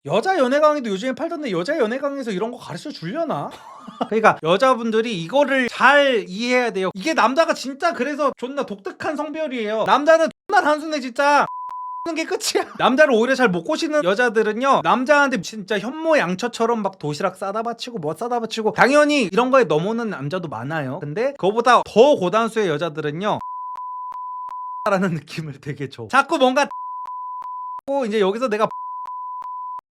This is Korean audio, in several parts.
여자 연애 강의도 요즘에 팔던데 여자 연애 강의에서 이런 거 가르쳐 주려나? 그러니까 여자분들이 이거를 잘 이해해야 돼요. 이게 남자가 진짜 그래서 존나 독특한 성별이에요. 남자는 존나 단순해 진짜. 하는 게 끝이야. 남자를 오히려 잘 못 꼬시는 여자들은요, 남자한테 진짜 현모양처처럼 막 도시락 싸다 바치고 뭐 싸다 바치고, 당연히 이런 거에 넘어오는 남자도 많아요. 근데 그거보다 더 고단수의 여자들은요 라는 느낌을 되게 줘. 자꾸 뭔가 이제 여기서 내가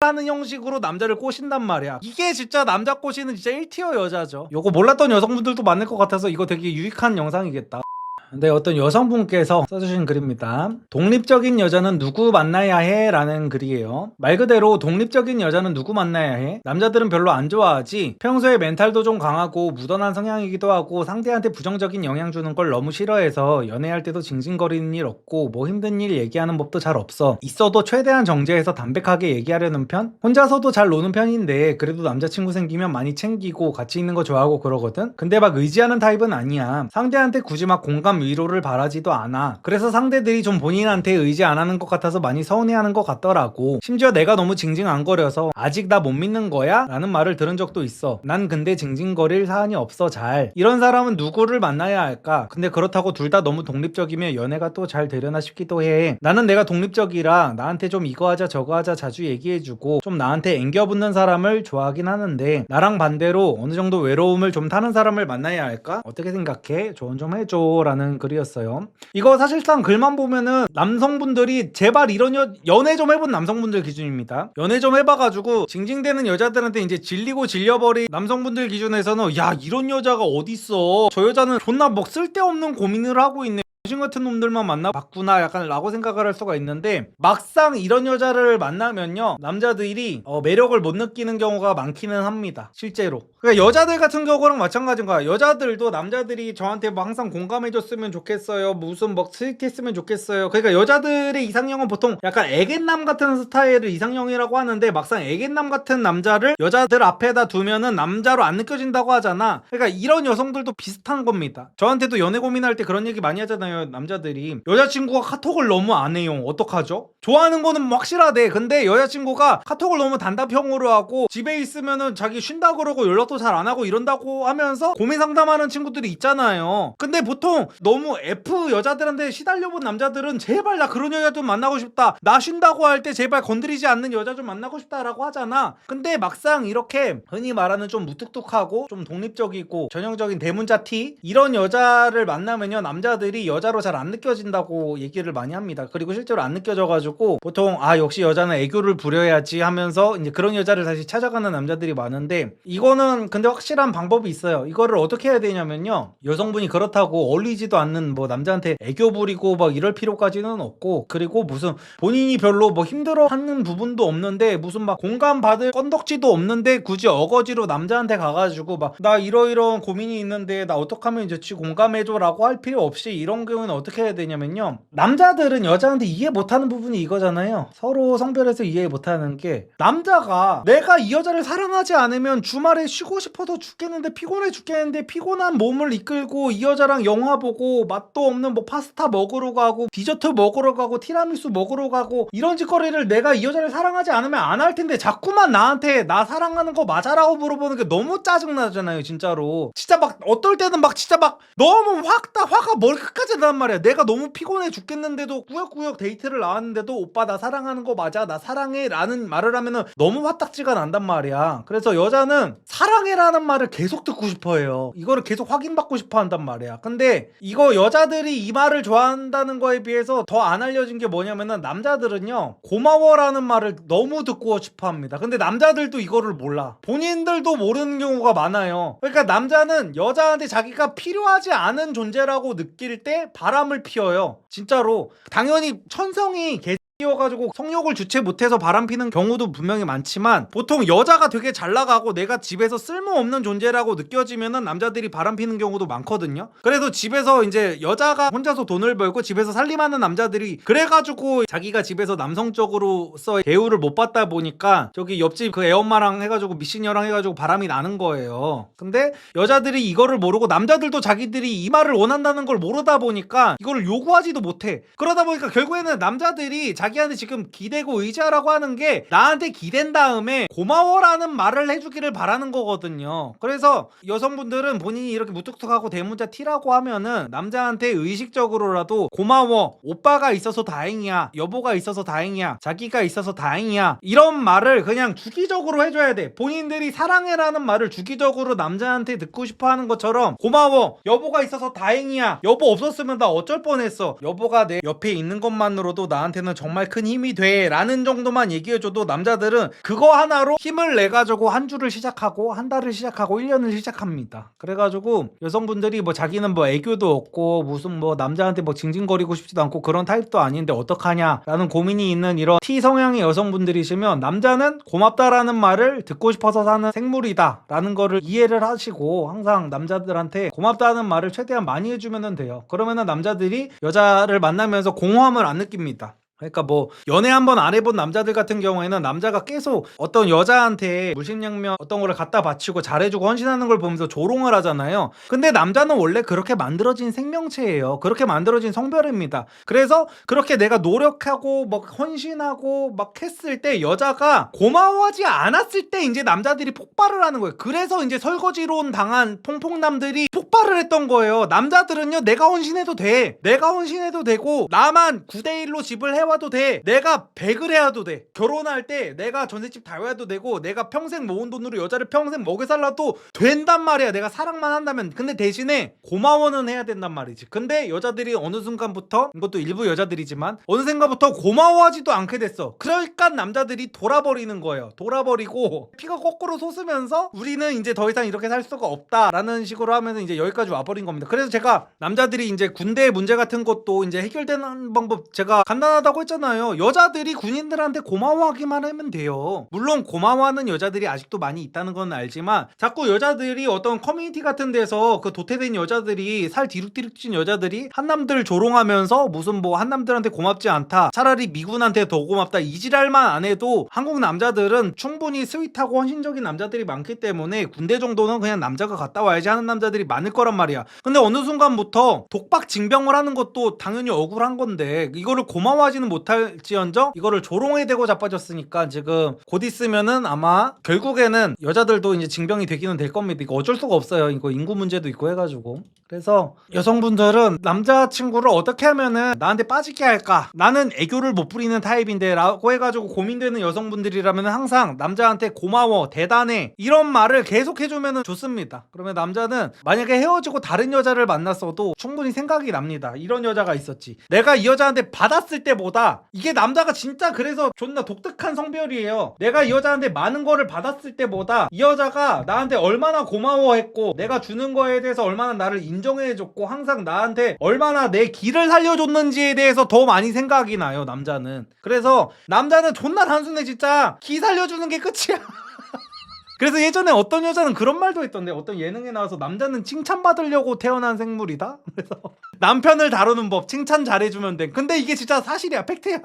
하는 형식으로 남자를 꼬신단 말이야. 이게 진짜 남자 꼬시는 진짜 1티어 여자죠. 요거 몰랐던 여성분들도 많을 것 같아서 이거 되게 유익한 영상이겠다. 근데 어떤 여성분께서 써주신 글입니다. 독립적인 여자는 누구 만나야 해? 라는 글이에요. 말 그대로 독립적인 여자는 누구 만나야 해? 남자들은 별로 안 좋아하지. 평소에 멘탈도 좀 강하고 무던한 성향이기도 하고 상대한테 부정적인 영향 주는 걸 너무 싫어해서 연애할 때도 징징거리는 일 없고 뭐 힘든 일 얘기하는 법도 잘 없어. 있어도 최대한 정제해서 담백하게 얘기하려는 편? 혼자서도 잘 노는 편인데 그래도 남자친구 생기면 많이 챙기고 같이 있는 거 좋아하고 그러거든? 근데 막 의지하는 타입은 아니야. 상대한테 굳이 막 공감 위로를 바라지도 않아. 그래서 상대들이 좀 본인한테 의지 안 하는 것 같아서 많이 서운해하는 것 같더라고. 심지어 내가 너무 징징안거려서 아직 나 못 믿는 거야? 라는 말을 들은 적도 있어. 난 근데 징징거릴 사안이 없어 잘. 이런 사람은 누구를 만나야 할까? 근데 그렇다고 둘 다 너무 독립적이면 연애가 또 잘 되려나 싶기도 해. 나는 내가 독립적이라 나한테 좀 이거 하자 저거 하자 자주 얘기해주고 좀 나한테 앵겨붙는 사람을 좋아하긴 하는데 나랑 반대로 어느 정도 외로움을 좀 타는 사람을 만나야 할까? 어떻게 생각해? 조언 좀 해줘 라는 글이었어요. 이거 사실상 글만 보면은 남성분들이 제발 이런 연애 좀 해본 남성분들 기준입니다. 연애 좀 해봐가지고 징징대는 여자들한테 이제 질리고 질려버린 남성분들 기준에서는 야 이런 여자가 어딨어, 저 여자는 존나 뭐 쓸데없는 고민을 하고 있네, 당신 같은 놈들만 만나봤구나 약간 라고 생각을 할 수가 있는데, 막상 이런 여자를 만나면요 남자들이 매력을 못 느끼는 경우가 많기는 합니다 실제로. 그러니까 여자들 같은 경우랑 마찬가지인 거야. 여자들도 남자들이 저한테 뭐 항상 공감해줬으면 좋겠어요, 무슨 뭐 스윗했으면 좋겠어요. 그러니까 여자들의 이상형은 보통 약간 애견남 같은 스타일을 이상형이라고 하는데, 막상 애견남 같은 남자를 여자들 앞에다 두면은 남자로 안 느껴진다고 하잖아. 그러니까 이런 여성들도 비슷한 겁니다. 저한테도 연애 고민할 때 그런 얘기 많이 하잖아요. 남자들이 여자친구가 카톡을 너무 안 해요, 어떡하죠? 좋아하는 거는 확실하대. 근데 여자친구가 카톡을 너무 단답형으로 하고 집에 있으면은 자기 쉰다 그러고 연락도 잘 안 하고 이런다고 하면서 고민 상담하는 친구들이 있잖아요. 근데 보통 너무 F 여자들한테 시달려본 남자들은 제발 나 그런 여자 좀 만나고 싶다, 나 쉰다고 할 때 제발 건드리지 않는 여자 좀 만나고 싶다라고 하잖아. 근데 막상 이렇게 흔히 말하는 좀 무뚝뚝하고 좀 독립적이고 전형적인 대문자 T 이런 여자를 만나면요 남자들이 여자로 잘 안 느껴진다고 얘기를 많이 합니다. 그리고 실제로 안 느껴져가지고 보통 아 역시 여자는 애교를 부려야지 하면서 이제 그런 여자를 다시 찾아가는 남자들이 많은데, 이거는 근데 확실한 방법이 있어요. 이거를 어떻게 해야 되냐면요, 여성분이 그렇다고 어울리지도 않는 뭐 남자한테 애교 부리고 막 이럴 필요까지는 없고, 그리고 무슨 본인이 별로 뭐 힘들어하는 부분도 없는데 무슨 막 공감받을 건덕지도 없는데 굳이 어거지로 남자한테 가가지고 막 나 이러이러한 고민이 있는데 나 어떡하면 좋지 공감해줘 라고 할 필요 없이, 이런 경우는 어떻게 해야 되냐면요, 남자들은 여자한테 이해 못하는 부분이 이거잖아요. 서로 성별에서 이해 못하는 게, 남자가 내가 이 여자를 사랑하지 않으면 주말에 쉬고 싶어서 죽겠는데 피곤해 죽겠는데 피곤한 몸을 이끌고 이 여자랑 영화 보고 맛도 없는 뭐 파스타 먹으러 가고 디저트 먹으러 가고 티라미수 먹으러 가고 이런 짓거리를 내가 이 여자를 사랑하지 않으면 안 할 텐데 자꾸만 나한테 나 사랑하는 거 맞아라고 물어보는 게 너무 짜증나잖아요 진짜로. 진짜 막 어떨 때는 막 진짜 막 너무 화가 머리 끝까지 나단 말이야. 내가 너무 피곤해 죽겠는데도 꾸역꾸역 데이트를 나왔는데도 오빠 나 사랑하는 거 맞아, 나 사랑해 라는 말을 하면은 너무 화딱지가 난단 말이야. 그래서 여자는 사랑해 라는 말을 계속 듣고 싶어 해요. 이거를 계속 확인받고 싶어 한단 말이야. 근데 이거 여자들이 이 말을 좋아한다는 거에 비해서 더 안 알려진 게 뭐냐면은, 남자들은요 고마워 라는 말을 너무 듣고 싶어 합니다. 근데 남자들도 이거를 몰라. 본인들도 모르는 경우가 많아요. 그러니까 남자는 여자한테 자기가 필요하지 않은 존재라고 느낄 때 바람을 피워요 진짜로. 당연히 천성이 이어가지고 성욕을 주체 못해서 바람피는 경우도 분명히 많지만, 보통 여자가 되게 잘 나가고 내가 집에서 쓸모없는 존재라고 느껴지면은 남자들이 바람피는 경우도 많거든요. 그래서 집에서 이제 여자가 혼자서 돈을 벌고 집에서 살림하는 남자들이 그래가지고 자기가 집에서 남성적으로서의 대우를 못 받다 보니까 저기 옆집 그 애엄마랑 해가지고 미친녀랑 해가지고 바람이 나는 거예요. 근데 여자들이 이거를 모르고, 남자들도 자기들이 이 말을 원한다는 걸 모르다 보니까 이거를 요구하지도 못해. 그러다 보니까 결국에는 남자들이 자기한테 지금 기대고 의지하라고 하는 게 나한테 기댄 다음에 고마워라는 말을 해주기를 바라는 거거든요. 그래서 여성분들은 본인이 이렇게 무뚝뚝하고 대문자 T라고 하면은 남자한테 의식적으로라도 고마워, 오빠가 있어서 다행이야, 여보가 있어서 다행이야, 자기가 있어서 다행이야, 이런 말을 그냥 주기적으로 해줘야 돼. 본인들이 사랑해라는 말을 주기적으로 남자한테 듣고 싶어 하는 것처럼 고마워, 여보가 있어서 다행이야, 여보 없었으면 나 어쩔 뻔했어, 여보가 내 옆에 있는 것만으로도 나한테는 정말 큰 힘이 돼 라는 정도만 얘기해줘도 남자들은 그거 하나로 힘을 내가지고 한 주를 시작하고 한 달을 시작하고 1년을 시작합니다. 그래가지고 여성분들이 뭐 자기는 뭐 애교도 없고 무슨 뭐 남자한테 뭐 징징거리고 싶지도 않고 그런 타입도 아닌데 어떡하냐 라는 고민이 있는 이런 T 성향의 여성분들이시면 남자는 고맙다라는 말을 듣고 싶어서 사는 생물이다 라는 거를 이해를 하시고 항상 남자들한테 고맙다는 말을 최대한 많이 해주면 돼요. 그러면은 남자들이 여자를 만나면서 공허함을 안 느낍니다. 그러니까 뭐 연애 한번 안 해본 남자들 같은 경우에는 남자가 계속 어떤 여자한테 물심양면 어떤 거를 갖다 바치고 잘해주고 헌신하는 걸 보면서 조롱을 하잖아요. 근데 남자는 원래 그렇게 만들어진 생명체예요. 그렇게 만들어진 성별입니다. 그래서 그렇게 내가 노력하고 막 헌신하고 막 했을 때 여자가 고마워하지 않았을 때 이제 남자들이 폭발을 하는 거예요. 그래서 이제 설거지론 당한 퐁퐁남들이 폭발을 했던 거예요. 남자들은요, 내가 헌신해도 돼, 내가 헌신해도 되고 나만 9대1로 집을 해와도 돼, 내가 100을 해와도 돼, 결혼할 때 내가 전셋집 다 해와도 되고 내가 평생 모은 돈으로 여자를 평생 먹여 살라도 된단 말이야, 내가 사랑만 한다면. 근데 대신에 고마워는 해야 된단 말이지. 근데 여자들이 어느 순간부터, 이것도 일부 여자들이지만 어느 순간부터 고마워하지도 않게 됐어. 그러니까 남자들이 돌아버리는 거예요. 돌아버리고 피가 거꾸로 솟으면서 우리는 이제 더 이상 이렇게 살 수가 없다라는 식으로 하면서 이제 여기까지 와버린 겁니다. 그래서 제가 남자들이 이제 군대 문제 같은 것도 이제 해결되는 방법 제가 간단하다고 했잖아요. 여자들이 군인들한테 고마워하기만 하면 돼요. 물론 고마워하는 여자들이 아직도 많이 있다는 건 알지만 자꾸 여자들이 어떤 커뮤니티 같은 데서 그 도태된 여자들이, 살 디룩디룩 찐 여자들이 한남들 조롱하면서 무슨 뭐 한남들한테 고맙지 않다, 차라리 미군한테 더 고맙다, 이 지랄만 안 해도 한국 남자들은 충분히 스윗하고 헌신적인 남자들이 많기 때문에 군대 정도는 그냥 남자가 갔다 와야지 하는 남자들이 많을 거란 말이야. 근데 어느 순간부터 독박 징병을 하는 것도 당연히 억울한 건데 이거를 고마워하지는 못할지언정 이거를 조롱에 대고 자빠졌으니까 지금 곧 있으면은 아마 결국에는 여자들도 이제 징병이 되기는 될 겁니다. 이거 어쩔 수가 없어요. 이거 인구 문제도 있고 해가지고. 그래서 여성분들은 남자친구를 어떻게 하면은 나한테 빠지게 할까, 나는 애교를 못 부리는 타입인데 라고 해가지고 고민되는 여성분들이라면 항상 남자한테 고마워, 대단해 이런 말을 계속 해주면 좋습니다. 그러면 남자는 만약에 헤어지고 다른 여자를 만났어도 충분히 생각이 납니다. 이런 여자가 있었지, 내가 이 여자한테 받았을 때보다, 이게 남자가 진짜 그래서 존나 독특한 성별이에요. 내가 이 여자한테 많은 거를 받았을 때보다 이 여자가 나한테 얼마나 고마워했고 내가 주는 거에 대해서 얼마나 나를 인정해줬고 항상 나한테 얼마나 내 길을 살려줬는지에 대해서 더 많이 생각이 나요, 남자는. 그래서 남자는 존나 단순해. 진짜 기 살려주는 게 끝이야. 그래서 예전에 어떤 여자는 그런 말도 했던데, 어떤 예능에 나와서 남자는 칭찬받으려고 태어난 생물이다? 그래서 남편을 다루는 법, 칭찬 잘해주면 돼. 근데 이게 진짜 사실이야, 팩트야.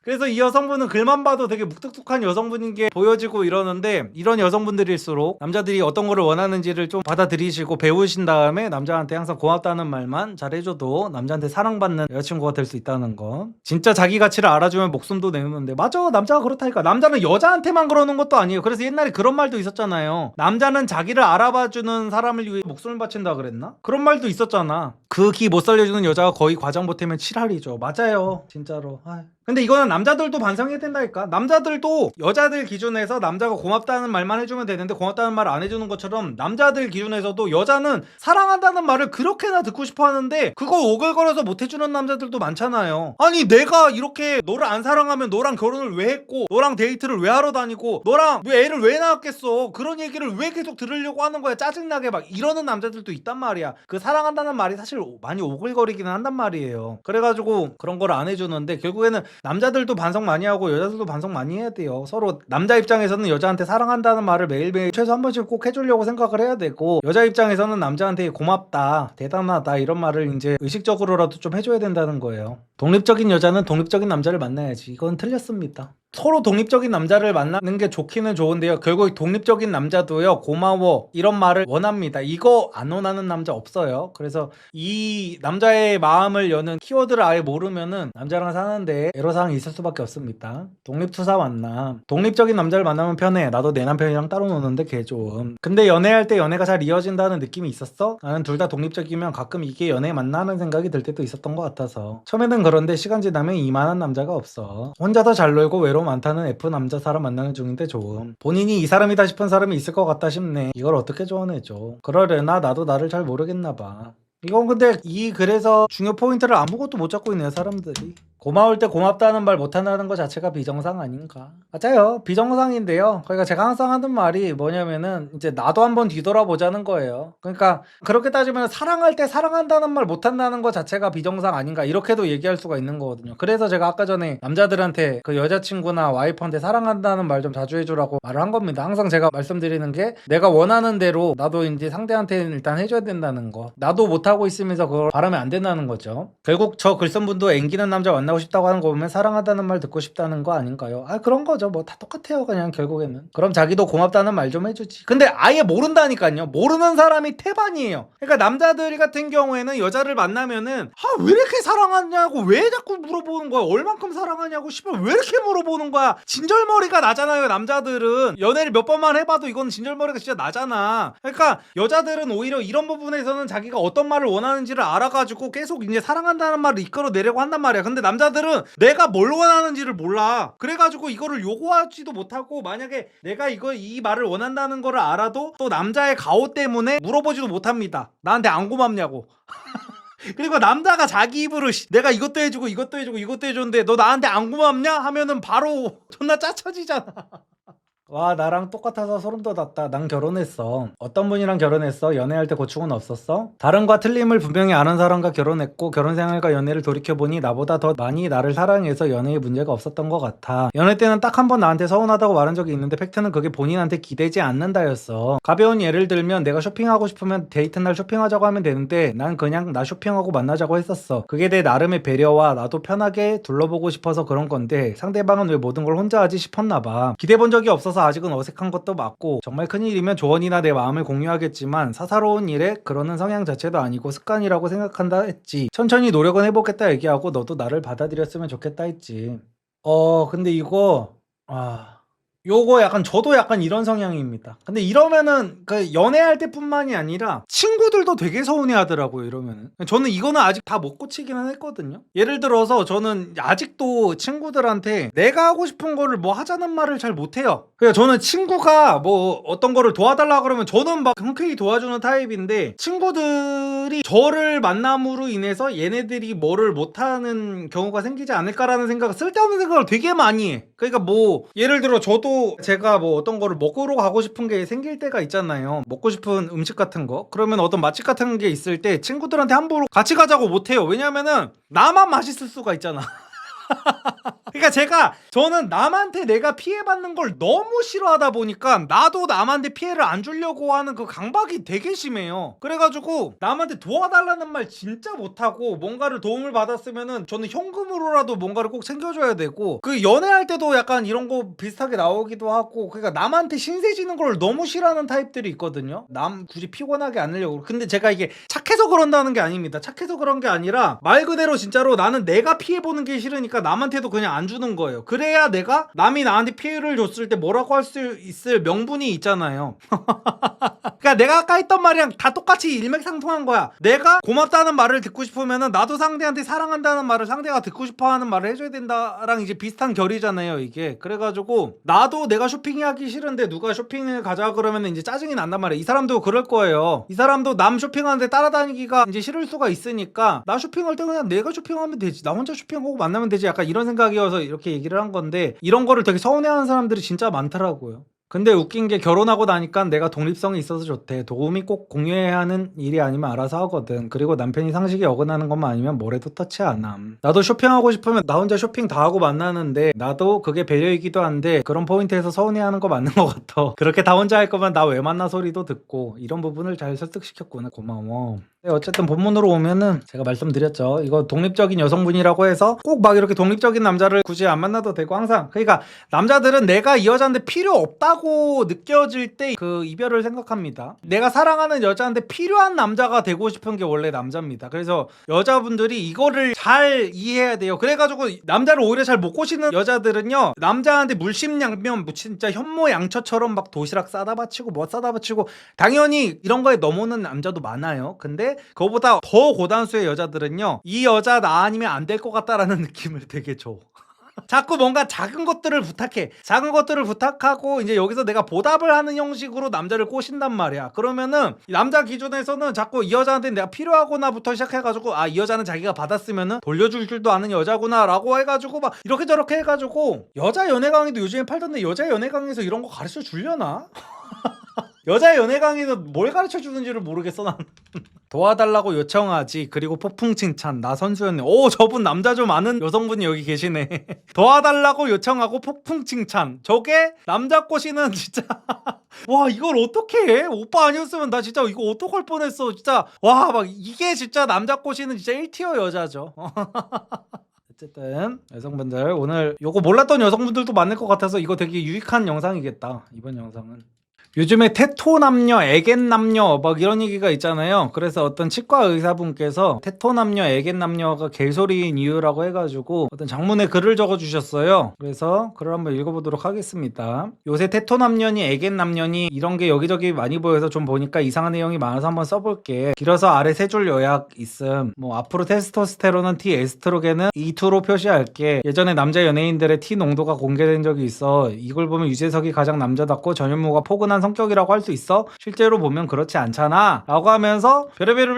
그래서 이 여성분은 글만 봐도 되게 묵뚝뚝한 여성분인 게 보여지고 이러는데, 이런 여성분들일수록 남자들이 어떤 거를 원하는지를 좀 받아들이시고 배우신 다음에 남자한테 항상 고맙다는 말만 잘해줘도 남자한테 사랑받는 여자친구가 될 수 있다는 거. 진짜 자기 가치를 알아주면 목숨도 내놓는데, 맞아, 남자가 그렇다니까. 남자는 여자한테만 그러는 것도 아니에요. 그래서 옛날에 그런 말도 있었잖아요. 남자는 자기를 알아봐주는 사람을 위해 목숨을 바친다 그랬나? 그런 말도 있었잖아. 그 기 못 살려주는 여자가 거의 과장 보태면 7할이죠. 맞아요, 진짜로. 근데 이거는 남자들도 반성해야 된다니까. 남자들도 여자들 기준에서 남자가 고맙다는 말만 해주면 되는데 고맙다는 말을 안 해주는 것처럼 남자들 기준에서도 여자는 사랑한다는 말을 그렇게나 듣고 싶어 하는데 그거 오글거려서 못 해주는 남자들도 많잖아요. 아니, 내가 이렇게 너를 안 사랑하면 너랑 결혼을 왜 했고 너랑 데이트를 왜 하러 다니고 너랑 왜 애를 왜 낳았겠어, 그런 얘기를 왜 계속 들으려고 하는 거야, 짜증나게 막 이러는 남자들도 있단 말이야. 그 사랑한다는 말이 사실 많이 오글거리기는 한단 말이에요. 그래가지고 그런 걸 안 해주는데 결국에는 남자들도 반성 많이 하고 여자들도 반성 많이 해야 돼요. 서로 남자 입장에서는 여자한테 사랑한다는 말을 매일매일 최소 한 번씩 꼭 해주려고 생각을 해야 되고, 여자 입장에서는 남자한테 고맙다, 대단하다 이런 말을 이제 의식적으로라도 좀 해줘야 된다는 거예요. 독립적인 여자는 독립적인 남자를 만나야지. 이건 틀렸습니다. 서로 독립적인 남자를 만나는 게 좋기는 좋은데요. 결국 독립적인 남자도요, 고마워 이런 말을 원합니다. 이거 안 원하는 남자 없어요. 그래서 이 남자의 마음을 여는 키워드를 아예 모르면은 남자랑 사는데 애로사항이 있을 수밖에 없습니다. 독립투사 만나. 독립적인 남자를 만나면 편해. 나도 내 남편이랑 따로 노는데 개 좋음. 근데 연애할 때 연애가 잘 이어진다는 느낌이 있었어? 나는 둘 다 독립적이면 가끔 이게 연애 맞나 하는 생각이 들 때도 있었던 것 같아서. 처음에는 그런데 시간 지나면 이만한 남자가 없어. 혼자서 잘 놀고 외로움 많다는 F 남자 사람 만나는 중인데 좋음. 본인이 이 사람이다 싶은 사람이 있을 것 같다 싶네. 이걸 어떻게 조언해줘? 그러려나 나도 나를 잘 모르겠나 봐. 이건 근데 그래서 중요 포인트를 아무것도 못 잡고 있네요, 사람들이. 고마울 때 고맙다는 말 못한다는 것 자체가 비정상 아닌가? 맞아요, 비정상인데요. 그러니까 제가 항상 하는 말이 뭐냐면은 이제 나도 한번 뒤돌아보자는 거예요. 그러니까 그렇게 따지면 사랑할 때 사랑한다는 말 못한다는 것 자체가 비정상 아닌가, 이렇게도 얘기할 수가 있는 거거든요. 그래서 제가 아까 전에 남자들한테 그 여자친구나 와이프한테 사랑한다는 말 좀 자주 해주라고 말을 한 겁니다. 항상 제가 말씀드리는 게 내가 원하는 대로 나도 이제 상대한테는 일단 해줘야 된다는 거. 나도 못하고 있으면서 그걸 바라면 안 된다는 거죠. 결국 저 글쓴분도 앵기는 남자 만나고 싶다고 하는 거 보면 사랑하다는 말 듣고 싶다는 거 아닌가요? 아, 그런 거죠. 뭐 다 똑같아요, 그냥 결국에는. 그럼 자기도 고맙다는 말 좀 해주지. 근데 아예 모른다니까요. 모르는 사람이 태반이에요. 그러니까 남자들 같은 경우에는 여자를 만나면은 왜 이렇게 사랑하냐고 왜 자꾸 물어보는 거야. 얼만큼 사랑하냐고 씨발 왜 이렇게 물어보는 거야. 진절머리가 나잖아요. 남자들은 연애를 몇 번만 해봐도 이건 진절머리가 진짜 나잖아. 그러니까 여자들은 오히려 이런 부분에서는 자기가 어떤 말을 원하는지를 알아가지고 계속 이제 사랑한다는 말을 이끌어내려고 한단 말이야. 근데 남자들은 내가 뭘 원하는지를 몰라. 그래가지고 이거를 요구하지도 못하고, 만약에 내가 이 말을 원한다는 거를 알아도 또 남자의 가오 때문에 물어보지도 못합니다. 나한테 안 고맙냐고. 그리고 남자가 자기 입으로 내가 이것도 해주고 이것도 해주고 이것도 해줬는데 너 나한테 안 고맙냐? 하면은 바로 존나 짜쳐지잖아. 와, 나랑 똑같아서 소름 돋았다. 난 결혼했어. 어떤 분이랑 결혼했어? 연애할 때 고충은 없었어? 다른과 틀림을 분명히 아는 사람과 결혼했고 결혼생활과 연애를 돌이켜보니 나보다 더 많이 나를 사랑해서 연애에 문제가 없었던 것 같아. 연애 때는 딱 한 번 나한테 서운하다고 말한 적이 있는데 팩트는 그게 본인한테 기대지 않는다였어. 가벼운 예를 들면 내가 쇼핑하고 싶으면 데이트날 쇼핑하자고 하면 되는데 난 그냥 나 쇼핑하고 만나자고 했었어. 그게 내 나름의 배려와 나도 편하게 둘러보고 싶어서 그런 건데 상대방은 왜 모든 걸 혼자 하지 싶었나 봐. 기대본 적이 없어서 아직은 어색한 것도 맞고 정말 큰일이면 조언이나 내 마음을 공유하겠지만 사사로운 일에 그러는 성향 자체도 아니고 습관이라고 생각한다 했지. 천천히 노력은 해보겠다 얘기하고 너도 나를 받아들였으면 좋겠다 했지. 근데 요거 약간 저도 약간 이런 성향입니다. 근데 이러면은 그 연애할 때뿐만이 아니라 친구들도 되게 서운해 하더라고요, 이러면은. 저는 이거는 아직 다 못 고치기는 했거든요. 예를 들어서 저는 아직도 친구들한테 내가 하고 싶은 거를 뭐 하자는 말을 잘 못해요. 그러니까 저는 친구가 뭐 어떤 거를 도와달라 그러면 저는 막 흔쾌히 도와주는 타입인데, 친구들이 저를 만남으로 인해서 얘네들이 뭐를 못하는 경우가 생기지 않을까라는 쓸데없는 생각을 되게 많이 해. 그러니까 뭐 예를 들어 저도 제가 뭐 어떤 거를 먹으러 가고 싶은 게 생길 때가 있잖아요. 먹고 싶은 음식 같은 거. 그러면 어떤 맛집 같은 게 있을 때 친구들한테 함부로 같이 가자고 못해요. 왜냐면은 나만 맛있을 수가 있잖아. 그러니까 저는 남한테 내가 피해받는 걸 너무 싫어하다 보니까 나도 남한테 피해를 안 주려고 하는 그 강박이 되게 심해요. 그래가지고 남한테 도와달라는 말 진짜 못하고, 뭔가를 도움을 받았으면은 저는 현금으로라도 뭔가를 꼭 챙겨줘야 되고, 그 연애할 때도 약간 이런 거 비슷하게 나오기도 하고, 그러니까 남한테 신세지는 걸 너무 싫어하는 타입들이 있거든요. 남 굳이 피곤하게 안 하려고. 근데 제가 이게 착해서 그런다는 게 아닙니다. 착해서 그런 게 아니라 말 그대로 진짜로 나는 내가 피해보는 게 싫으니까 남한테도 그냥 안 주는 거예요. 그래야 내가 남이 나한테 피해를 줬을 때 뭐라고 할 수 있을 명분이 있잖아요. 그러니까 내가 아까 했던 말이랑 다 똑같이 일맥상통한 거야. 내가 고맙다는 말을 듣고 싶으면은 나도 상대한테 사랑한다는 말을 상대가 듣고 싶어하는 말을 해줘야 된다랑 이제 비슷한 결이잖아요, 이게. 그래가지고 나도 내가 쇼핑하기 싫은데 누가 쇼핑을 가자 그러면은 이제 짜증이 난단 말이야. 이 사람도 그럴 거예요. 이 사람도 남 쇼핑하는데 따라다니기가 이제 싫을 수가 있으니까 나 쇼핑할 때 그냥 내가 쇼핑하면 되지, 나 혼자 쇼핑하고 만나면 되지, 약간 이런 생각이어서 이렇게 얘기를 한 건데, 이런 거를 되게 서운해하는 사람들이 진짜 많더라고요. 근데 웃긴 게 결혼하고 나니까 내가 독립성이 있어서 좋대. 도움이 꼭 공유해야 하는 일이 아니면 알아서 하거든. 그리고 남편이 상식에 어긋나는 것만 아니면 뭐래도 터치 안 함. 나도 쇼핑하고 싶으면 나 혼자 쇼핑 다 하고 만나는데 나도 그게 배려이기도 한데 그런 포인트에서 서운해하는 거 맞는 것 같아. 그렇게 다 혼자 할 거면 나 왜 만나 소리도 듣고, 이런 부분을 잘 설득시켰구나. 고마워. 네, 어쨌든 본문으로 오면은 제가 말씀드렸죠. 이거 독립적인 여성분이라고 해서 꼭 막 이렇게 독립적인 남자를 굳이 안 만나도 되고 항상 그러니까 남자들은 내가 이 여자한테 필요 없다고 느껴질 때 그 이별을 생각합니다. 내가 사랑하는 여자한테 필요한 남자가 되고 싶은 게 원래 남자입니다. 그래서 여자분들이 이거를 잘 이해해야 돼요. 그래가지고 남자를 오히려 잘 못 꼬시는 여자들은요 남자한테 물심양면 진짜 현모양처처럼 막 도시락 싸다 바치고 뭐 싸다 바치고 당연히 이런 거에 넘어오는 남자도 많아요. 근데 그거보다 더 고단수의 여자들은요 이 여자 나 아니면 안 될 것 같다라는 느낌을 되게 줘. 자꾸 뭔가 작은 것들을 부탁해. 작은 것들을 부탁하고 이제 여기서 내가 보답을 하는 형식으로 남자를 꼬신단 말이야. 그러면은 남자 기준에서는 자꾸 이 여자한테 내가 필요하구나부터 시작해가지고 아 이 여자는 자기가 받았으면은 돌려줄 줄도 아는 여자구나라고 해가지고 막 이렇게 저렇게 해가지고 여자 연애 강의도 요즘에 팔던데 여자 연애 강의에서 이런 거 가르쳐 주려나? 여자 연애 강의도 뭘 가르쳐 주는지를 모르겠어 난. 도와달라고 요청하지. 그리고 폭풍 칭찬. 나 선수였네. 오 저분 남자 좀 아는 여성분이 여기 계시네. 도와달라고 요청하고 폭풍 칭찬. 저게 남자 꼬시는 진짜. 와 이걸 어떻게 해? 오빠 아니었으면 나 진짜 이거 어떡할 뻔했어. 진짜 와 막 이게 진짜 남자 꼬시는 진짜 1티어 여자죠. 어쨌든 여성분들 오늘 요거 몰랐던 여성분들도 많을 것 같아서 이거 되게 유익한 영상이겠다. 이번 영상은. 요즘에 테토 남녀, 애겐 남녀 막 이런 얘기가 있잖아요. 그래서 어떤 치과 의사분께서 테토 남녀, 애겐 남녀가 개소리인 이유라고 해가지고 어떤 장문에 글을 적어주셨어요. 그래서 글을 한번 읽어보도록 하겠습니다. 요새 테토 남녀니 애겐 남녀니 이런 게 여기저기 많이 보여서 좀 보니까 이상한 내용이 많아서 한번 써볼게. 길어서 아래 세 줄 요약 있음. 뭐 앞으로 테스토스테론은 T, 에스트로겐은 E2로 표시할게. 예전에 남자 연예인들의 T 농도가 공개된 적이 있어. 이걸 보면 유재석이 가장 남자답고 전현무가 포근한 성격이라고 할 수 있어? 실제로 보면 그렇지 않잖아 라고 하면서 베르베르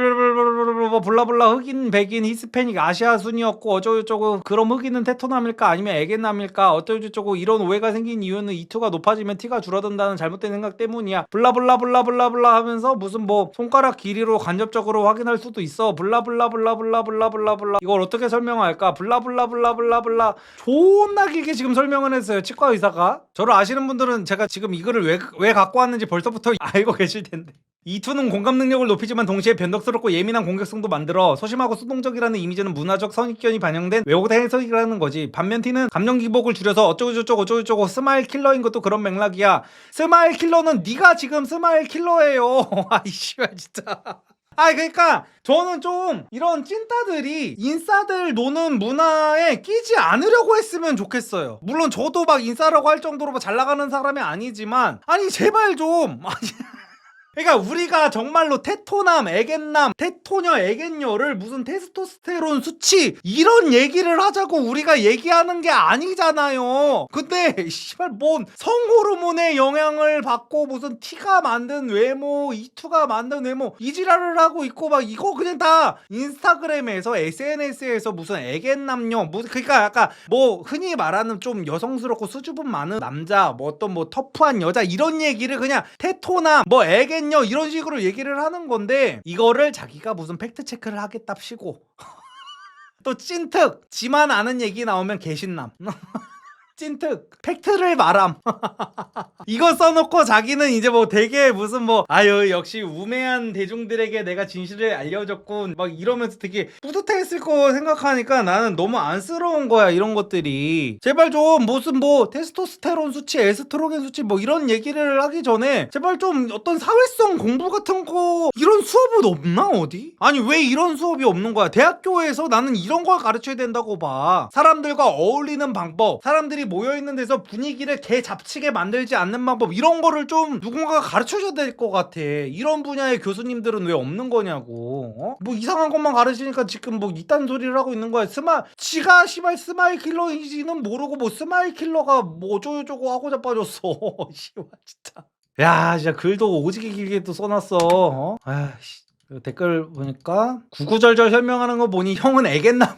블라블라 흑인 백인 히스패닉 아시아 순이었고 어쩌고저쩌고 그럼 흑인은 테토남일까 아니면 애견남일까 어쩌고저쩌고 이런 오해가 생긴 이유는 E2가 높아지면 T가 줄어든다는 잘못된 생각 때문이야 블라블라블라블라블라 하면서 무슨 뭐 손가락 길이로 간접적으로 확인할 수도 있어 블라블라블라블라블라블라블라 이걸 어떻게 설명할까 블라블라블라블라블라 존나 길게 지금 설명을 했어요 치과 의사가. 저를 아시는 분들은 제가 지금 이 글을 왜 갖고 왔는지 벌써부터 알고 계실 텐데. E2는 공감 능력을 높이지만 동시에 변덕스럽고 예민한 공격성도 만들어 소심하고 수동적이라는 이미지는 문화적 선입견이 반영된 왜곡된 해석이라는 거지. 반면 T는 감정 기복을 줄여서 어쩌고저쩌고 스마일 킬러인 것도 그런 맥락이야. 스마일 킬러는 네가 지금 스마일 킬러예요. 아이씨 진짜. 그러니까 저는 좀 이런 찐따들이 인싸들 노는 문화에 끼지 않으려고 했으면 좋겠어요. 물론 저도 막 인싸라고 할 정도로 막 잘 나가는 사람이 아니지만 아니 제발 좀 그러니까 우리가 정말로 테토남, 애견남, 테토녀, 애견녀를 무슨 테스토스테론 수치 이런 얘기를 하자고 우리가 얘기하는 게 아니잖아요. 근데 씨발 뭔 성호르몬의 영향을 받고 무슨 T가 만든 외모, E2가 만든 외모 이 지랄을 하고 있고 막 이거 그냥 다 인스타그램에서 SNS에서 무슨 애견남녀 무슨 그러니까 약간 뭐 흔히 말하는 좀 여성스럽고 수줍음 많은 남자 뭐 어떤 뭐 터프한 여자 이런 얘기를 그냥 테토남 뭐 애견 이런 식으로 얘기를 하는 건데 이거를 자기가 무슨 팩트 체크를 하겠답시고 또 찐특 지만 아는 얘기 나오면 개신남 찐특 팩트를 말함 이거 써놓고 자기는 이제 뭐 되게 무슨 뭐 아유 역시 우매한 대중들에게 내가 진실을 알려줬군 막 이러면서 되게 뿌듯했을 거 생각하니까 나는 너무 안쓰러운 거야 이런 것들이. 제발 좀 무슨 뭐 테스토스테론 수치 에스트로겐 수치 뭐 이런 얘기를 하기 전에 제발 좀 어떤 사회성 공부 같은 거 이런 수업은 없나 어디? 아니 왜 이런 수업이 없는 거야. 대학교에서 나는 이런 걸 가르쳐야 된다고 봐. 사람들과 어울리는 방법 사람들이 모여있는 데서 분위기를 개 잡치게 만들지 않는 방법 이런 거를 좀 누군가가 가르쳐줘야 될 것 같아. 이런 분야의 교수님들은 왜 없는 거냐고. 뭐 이상한 것만 가르치니까 지금 뭐 이딴 소리를 하고 있는 거야. 지가 씨발 스마일 킬러인지는 모르고 뭐 스마일 킬러가 뭐 어쩌고저쩌고 하고 자빠졌어. 씨발 진짜. 야 진짜 글도 오지게 길게 또 써놨어. 아씨 댓글 보니까 구구절절 설명하는 거 보니 형은 애겠나.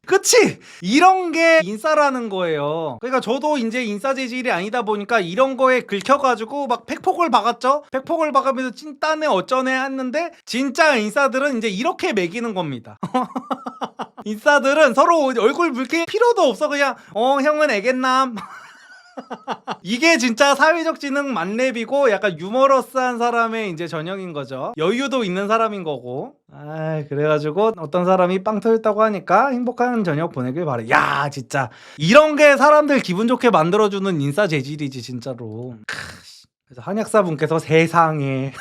그치? 이런 게 인싸라는 거예요. 그러니까 저도 이제 인싸 재질이 아니다 보니까 이런 거에 긁혀가지고 막 팩폭을 박았죠? 팩폭을 박으면서 찐따네 어쩌네 했는데 진짜 인싸들은 이제 이렇게 매기는 겁니다. 인싸들은 서로 얼굴 붉힐 필요도 없어. 그냥 형은 애겠남 이게 진짜 사회적 지능 만렙이고 약간 유머러스한 사람의 이제 전형인 거죠. 여유도 있는 사람인 거고. 그래가지고 어떤 사람이 빵 터졌다고 하니까 행복한 저녁 보내길 바래. 야, 진짜 이런 게 사람들 기분 좋게 만들어주는 인싸 재질이지 진짜로. 그래서 한약사분께서 세상에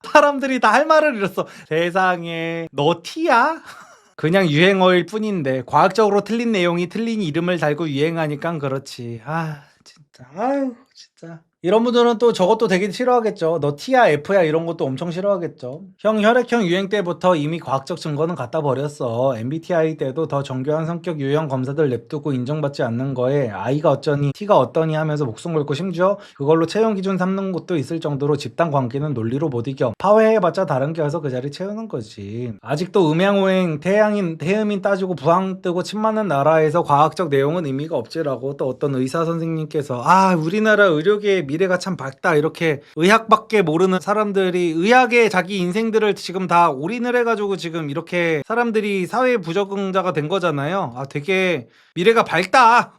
사람들이 다 할 말을 잃었어. 세상에 너 티야? 그냥 유행어일 뿐인데 과학적으로 틀린 내용이 틀린 이름을 달고 유행하니까 그렇지. 진짜 아유 진짜 이런 분들은 또 저것도 되게 싫어하겠죠. 너 T야 F야 이런 것도 엄청 싫어하겠죠. 형 혈액형 유행 때부터 이미 과학적 증거는 갖다 버렸어. MBTI 때도 더 정교한 성격 유형 검사들 냅두고 인정받지 않는 거에 I가 어쩌니 T가 어떠니 하면서 목숨 걸고 심지어 그걸로 채용 기준 삼는 곳도 있을 정도로 집단 관계는 논리로 못 이겨. 파회해봤자 다른 게 와서 그 자리 채우는 거지. 아직도 음양오행 태양인 태음인 따지고 부항 뜨고 침 맞는 나라에서 과학적 내용은 의미가 없지라고 또 어떤 의사 선생님께서 우리나라 의료계의 미래가 참 밝다 이렇게 의학밖에 모르는 사람들이 의학에 자기 인생들을 지금 다 올인을 해가지고 지금 이렇게 사람들이 사회 부적응자가 된 거잖아요. 되게 미래가 밝다.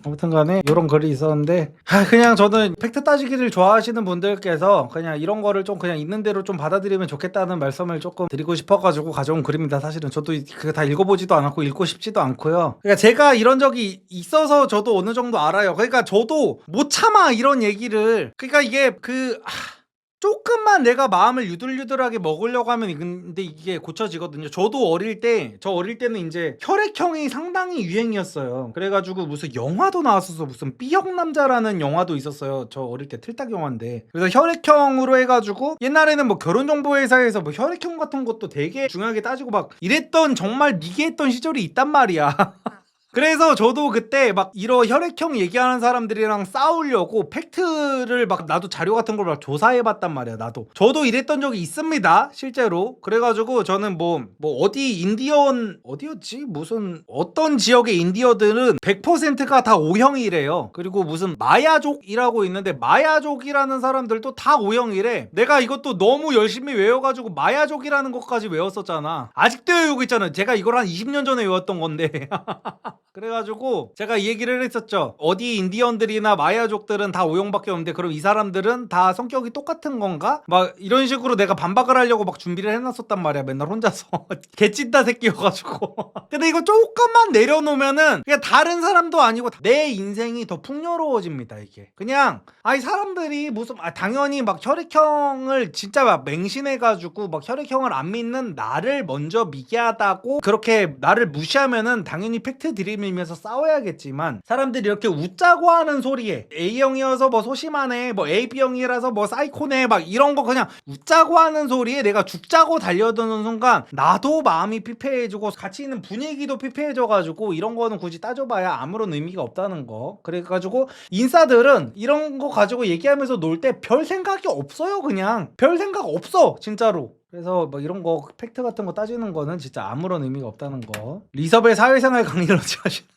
아무튼 간에 이런 글이 있었는데 그냥 저는 팩트 따지기를 좋아하시는 분들께서 그냥 이런 거를 좀 그냥 있는 대로 좀 받아들이면 좋겠다는 말씀을 조금 드리고 싶어가지고 가져온 글입니다. 사실은 저도 그거 다 읽어보지도 않았고 읽고 싶지도 않고요. 그러니까 제가 이런 적이 있어서 저도 어느 정도 알아요. 그러니까 저도 못 참아 이런 얘기를. 그러니까 이게 조금만 내가 마음을 유들유들하게 먹으려고 하면 근데 이게 고쳐지거든요. 저도 어릴 때는 이제 혈액형이 상당히 유행이었어요. 그래가지고 무슨 영화도 나왔었어. 무슨 B형 남자라는 영화도 있었어요. 저 어릴 때 틀딱 영화인데. 그래서 혈액형으로 해가지고 옛날에는 뭐 결혼정보회사에서 뭐 혈액형 같은 것도 되게 중요하게 따지고 막 이랬던 정말 미개했던 시절이 있단 말이야. 그래서 저도 그때 막 이런 혈액형 얘기하는 사람들이랑 싸우려고 팩트를 막 나도 자료 같은 걸 막 조사해봤단 말이야. 저도 이랬던 적이 있습니다 실제로. 그래가지고 저는 뭐 어디 인디언 어디였지 무슨 어떤 지역의 인디어들은 100%가 다 O형이래요. 그리고 무슨 마야족이라고 있는데 마야족이라는 사람들도 다 O형이래. 내가 이것도 너무 열심히 외워가지고 마야족이라는 것까지 외웠었잖아. 아직도 외우고 있잖아. 제가 이걸 한 20년 전에 외웠던 건데. 그래가지고 제가 이 얘기를 했었죠. 어디 인디언들이나 마야족들은 다 O형밖에 없는데 그럼 이 사람들은 다 성격이 똑같은 건가? 막 이런 식으로 내가 반박을 하려고 막 준비를 해놨었단 말이야. 맨날 혼자서 개찐다 새끼여가지고. 근데 이거 조금만 내려놓으면은 그냥 다른 사람도 아니고 내 인생이 더 풍요로워집니다. 이게 그냥 사람들이 무슨 당연히 막 혈액형을 진짜 막 맹신해가지고 막 혈액형을 안 믿는 나를 먼저 미개하다고 그렇게 나를 무시하면은 당연히 팩트 들이밀면서 싸워야겠지만 사람들이 이렇게 웃자고 하는 소리에 A형이어서 뭐 소심하네 뭐 AB형이라서 뭐 사이코네 막 이런 거 그냥 웃자고 하는 소리에 내가 죽자고 달려드는 순간 나도 마음이 피폐해지고 같이 있는 분위기도 피폐해져가지고 이런 거는 굳이 따져봐야 아무런 의미가 없다는 거. 그래가지고 인싸들은 이런 거 가지고 얘기하면서 놀 때 별 생각이 없어요. 그냥 별 생각 없어 진짜로. 그래서 뭐 이런 거 팩트 같은 거 따지는 거는 진짜 아무런 의미가 없다는 거. 리섭의 사회생활 강의를 하시는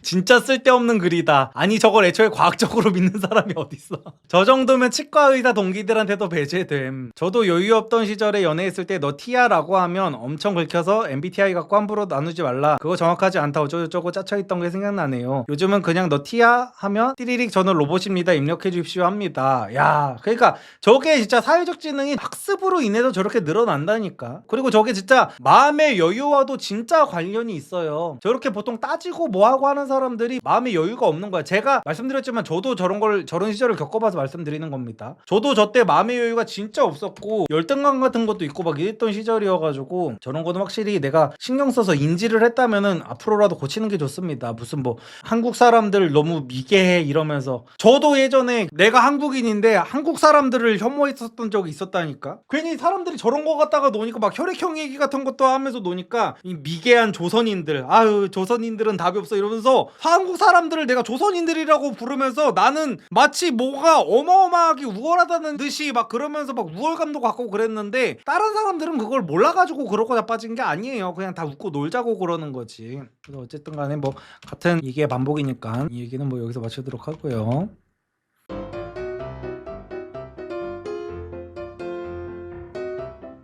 진짜 쓸데없는 글이다. 아니 저걸 애초에 과학적으로 믿는 사람이 어딨어. 저 정도면 치과 의사 동기들한테도 배제됨. 저도 여유 없던 시절에 연애했을 때 너 T야 라고 하면 엄청 긁혀서 MBTI 갖고 함부로 나누지 말라. 그거 정확하지 않다 어쩌고저쩌고 짜쳐있던 게 생각나네요. 요즘은 그냥 너 T야 하면 띠리릭 저는 로봇입니다 입력해 주십시오 합니다. 야 그러니까 저게 진짜 사회적 지능이 학습으로 인해서 저렇게 늘어난다니까. 그리고 저게 진짜 마음의 여유와도 진짜 관련이 있어요. 저렇게 보통 따지고 뭐하고 하는 사람들이 마음의 여유가 없는 거야. 제가 말씀드렸지만 저도 저런 시절을 겪어봐서 말씀드리는 겁니다. 저도 저때 마음의 여유가 진짜 없었고 열등감 같은 것도 있고 막 이랬던 시절이어가지고 저런 거는 확실히 내가 신경 써서 인지를 했다면은 앞으로라도 고치는 게 좋습니다. 무슨 뭐 한국 사람들 너무 미개해 이러면서 저도 예전에 내가 한국인인데 한국 사람들을 혐오했었던 적이 있었다니까. 괜히 사람들이 저런 거 갖다가 노니까 막 혈액형 얘기 같은 것도 하면서 노니까 이 미개한 조선인들 조선인들은 답이 없어 이러면서 한국 사람들을 내가 조선인들이라고 부르면서 나는 마치 뭐가 어마어마하게 우월하다는 듯이 막 그러면서 막 우월감도 갖고 그랬는데 다른 사람들은 그걸 몰라가지고 그러고 자빠진 게 아니에요. 그냥 다 웃고 놀자고 그러는 거지. 그래서 어쨌든 간에 뭐 같은 얘기의 반복이니까 이 얘기는 뭐 여기서 마치도록 하고요.